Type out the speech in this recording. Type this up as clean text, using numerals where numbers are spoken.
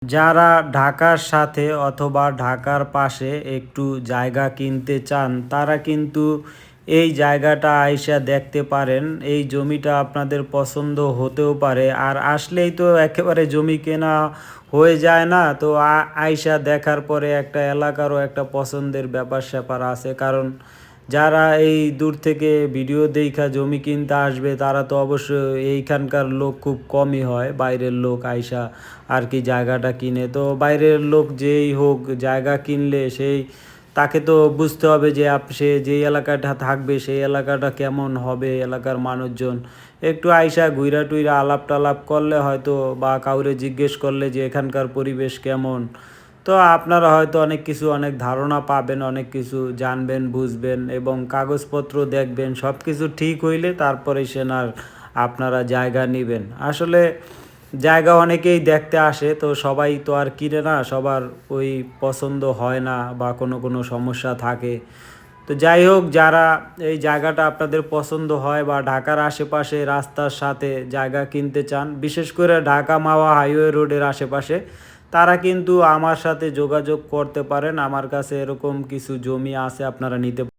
যারা ঢাকার সাথে অথবা ঢাকার পাশে একটু জায়গা কিনতে চান তারা কিন্তু এই জায়গাটা আইসা দেখতে পারেন। এই জমিটা আপনাদের পছন্দ হতেও পারে, আর আসলেই তো একেবারে জমি কেনা হয়ে যায় না। তো আইসা দেখার পরে একটা এলাকারও একটা পছন্দের ব্যাপার স্যাপার আছে, কারণ যারা এই দূর থেকে ভিডিও দেখা জমি কিনতে আসবে তারা তো অবশ্যই এইখানকার লোক খুব কমই হয়, বাইরের লোক আইসা আর কি জায়গাটা কিনে। তো বাইরের লোক যেই হোক জায়গা কিনলে সেই তাকে তো বুঝতে হবে যে সে যেই এলাকাটা থাকবে সেই এলাকাটা কেমন হবে, এলাকার মানুষজন একটু আইসা ঘুইরা টুইরা আলাপ টালাপ করলে হয়তো, বা কাউরে জিজ্ঞেস করলে যে এখানকার পরিবেশ কেমন, তো আপনারা হয়তো অনেক কিছু অনেক ধারণা পাবেন, অনেক কিছু জানবেন বুঝবেন এবং কাগজপত্র দেখবেন। সব কিছু ঠিক হইলে তারপরে সেনার আপনারা জায়গা নেবেন। আসলে জায়গা অনেকেই দেখতে আসে, তো সবাই তো আর কিনে না, সবার ওই পছন্দ হয় না বা কোনো কোনো সমস্যা থাকে। তো যাই হোক, যারা এই জায়গাটা আপনাদের পছন্দ হয় বা ঢাকার আশেপাশে রাস্তার সাথে জায়গা কিনতে চান, বিশেষ করে ঢাকা মাওয়া হাইওয়ে রোডের আশেপাশে, তারা কিন্তু আমার সাথে যোগাযোগ করতে পারেন। আমার কাছে এরকম কিছু জমি আছে, আপনারা নিতে পারেন।